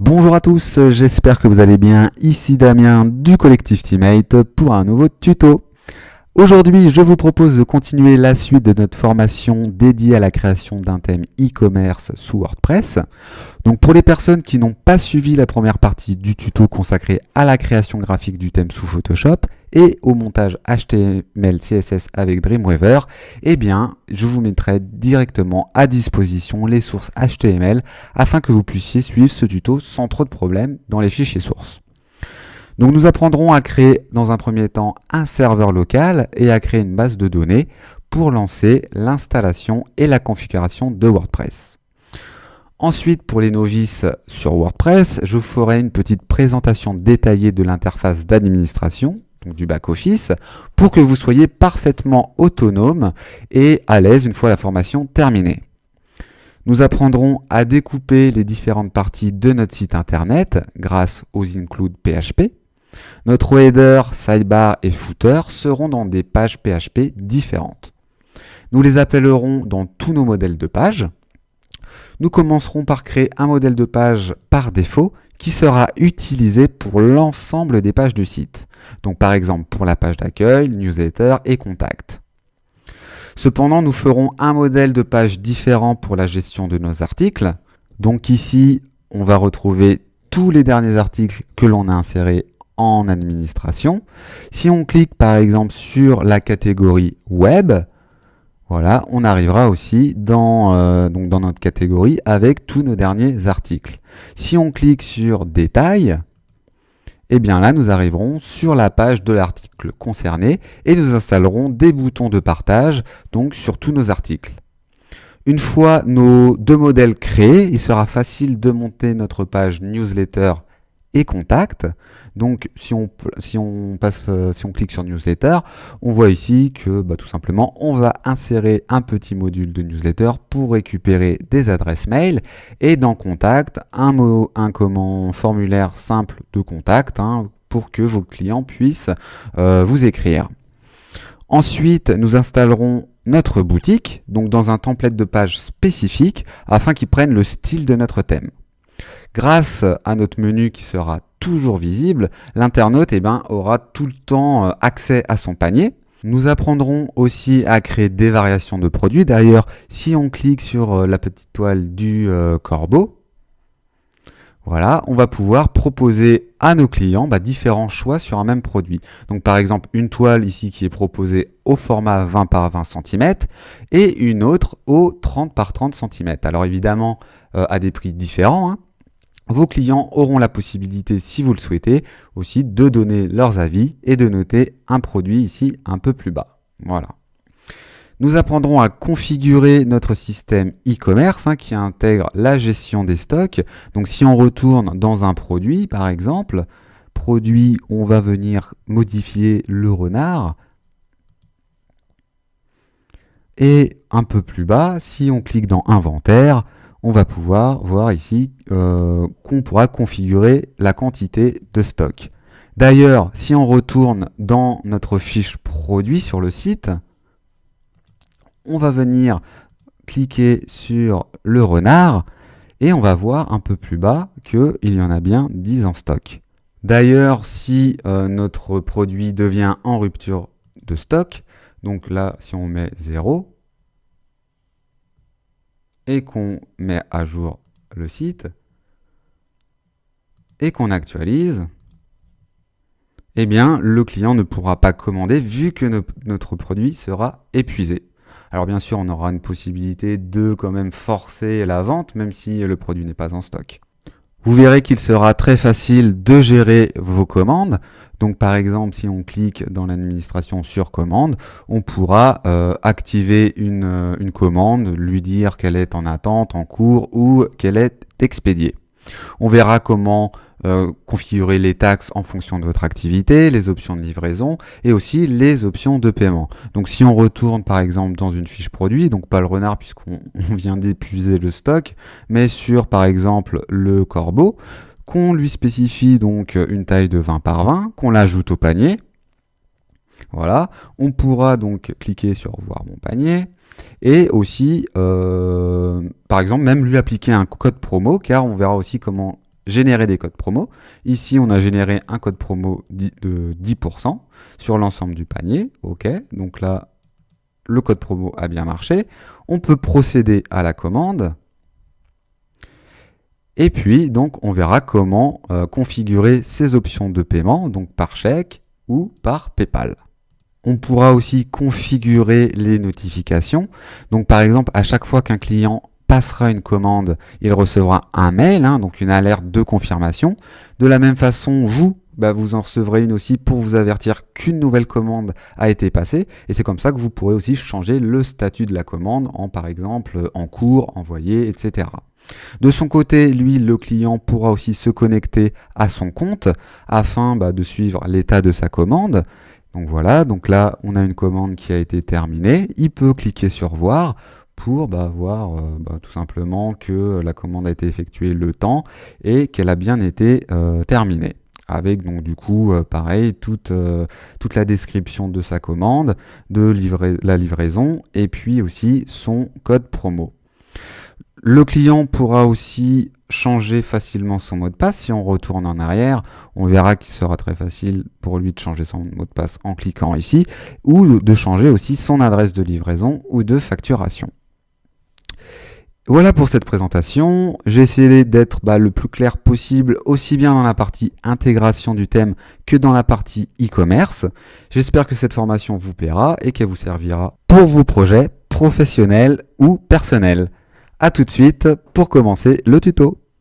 Bonjour à tous, j'espère que vous allez bien. Ici Damien du collectif Teammate pour un nouveau tuto. Aujourd'hui, je vous propose de continuer la suite de notre formation dédiée à la création d'un thème e-commerce sous WordPress. Donc pour les personnes qui n'ont pas suivi la première partie du tuto consacré à la création graphique du thème sous Photoshop et au montage HTML CSS avec Dreamweaver, eh bien, je vous mettrai directement à disposition les sources HTML afin que vous puissiez suivre ce tuto sans trop de problèmes dans les fichiers sources. Donc nous apprendrons à créer dans un premier temps un serveur local et à créer une base de données pour lancer l'installation et la configuration de WordPress. Ensuite, pour les novices sur WordPress, je vous ferai une petite présentation détaillée de l'interface d'administration, donc du back-office, pour que vous soyez parfaitement autonome et à l'aise une fois la formation terminée. Nous apprendrons à découper les différentes parties de notre site internet grâce aux include PHP. Notre header, sidebar et footer seront dans des pages PHP différentes. Nous les appellerons dans tous nos modèles de pages. Nous commencerons par créer un modèle de page par défaut qui sera utilisé pour l'ensemble des pages du site. Donc par exemple pour la page d'accueil, newsletter et contact. Cependant, nous ferons un modèle de page différent pour la gestion de nos articles. Donc ici, on va retrouver tous les derniers articles que l'on a insérés en administration. Si on clique par exemple sur la catégorie web, voilà, on arrivera aussi dans notre catégorie avec tous nos derniers articles. Si on clique sur détail, et bien là nous arriverons sur la page de l'article concerné et nous installerons des boutons de partage donc sur tous nos articles. Une fois nos deux modèles créés, il sera facile de monter notre page newsletter et contact. Donc si on clique sur newsletter, on voit ici que tout simplement on va insérer un petit module de newsletter pour récupérer des adresses mail et dans contact un formulaire simple de contact pour que vos clients puissent vous écrire. Ensuite, nous installerons notre boutique donc dans un template de page spécifique afin qu'il prenne le style de notre thème. Grâce à notre menu qui sera toujours visible, l'internaute aura tout le temps accès à son panier. Nous apprendrons aussi à créer des variations de produits. D'ailleurs, si on clique sur la petite toile du corbeau, voilà, on va pouvoir proposer à nos clients différents choix sur un même produit. Donc par exemple, une toile ici qui est proposée au format 20 par 20 cm et une autre au 30 par 30 cm. Alors évidemment, à des prix différents. Vos clients auront la possibilité, si vous le souhaitez, aussi de donner leurs avis et de noter un produit ici un peu plus bas. Voilà. Nous apprendrons à configurer notre système e-commerce qui intègre la gestion des stocks. Donc si on retourne dans un produit, par exemple, produit, on va venir modifier le renard. Et un peu plus bas, si on clique dans inventaire, on va pouvoir voir ici qu'on pourra configurer la quantité de stock. D'ailleurs, si on retourne dans notre fiche produit sur le site, on va venir cliquer sur le renard et on va voir un peu plus bas qu'il y en a bien 10 en stock. D'ailleurs, si notre produit devient en rupture de stock, donc là, si on met 0, et qu'on met à jour le site et qu'on actualise, eh bien le client ne pourra pas commander vu que notre produit sera épuisé. Alors bien sûr, on aura une possibilité de quand même forcer la vente même si le produit n'est pas en stock. Vous verrez qu'il sera très facile de gérer vos commandes. Donc par exemple, si on clique dans l'administration sur commande, on pourra activer une commande, lui dire qu'elle est en attente, en cours ou qu'elle est expédiée. On verra comment configurer les taxes en fonction de votre activité, les options de livraison et aussi les options de paiement. Donc si on retourne par exemple dans une fiche produit, donc pas le renard puisqu'on vient d'épuiser le stock, mais sur par exemple le corbeau, qu'on lui spécifie donc une taille de 20 par 20, qu'on l'ajoute au panier. Voilà, on pourra donc cliquer sur voir mon panier et aussi par exemple même lui appliquer un code promo car on verra aussi comment générer des codes promo. Ici, on a généré un code promo de 10% sur l'ensemble du panier. OK, donc là, le code promo a bien marché. On peut procéder à la commande. Et puis, donc, on verra comment configurer ces options de paiement, donc par chèque ou par PayPal. On pourra aussi configurer les notifications. Donc, par exemple, à chaque fois qu'un client passera une commande, il recevra un mail, donc une alerte de confirmation. De la même façon, vous en recevrez une aussi pour vous avertir qu'une nouvelle commande a été passée. Et c'est comme ça que vous pourrez aussi changer le statut de la commande en, par exemple, en cours, envoyé, etc. De son côté, lui, le client pourra aussi se connecter à son compte afin de suivre l'état de sa commande. Donc voilà, donc là, on a une commande qui a été terminée. Il peut cliquer sur voir pour voir tout simplement que la commande a été effectuée le temps et qu'elle a bien été terminée. Avec donc du coup, pareil, toute la description de sa commande, de la livraison et puis aussi son code promo. Le client pourra aussi changer facilement son mot de passe. Si on retourne en arrière, on verra qu'il sera très facile pour lui de changer son mot de passe en cliquant ici, ou de changer aussi son adresse de livraison ou de facturation. Voilà pour cette présentation. J'ai essayé d'être le plus clair possible, aussi bien dans la partie intégration du thème que dans la partie e-commerce. J'espère que cette formation vous plaira et qu'elle vous servira pour vos projets professionnels ou personnels. A tout de suite pour commencer le tuto.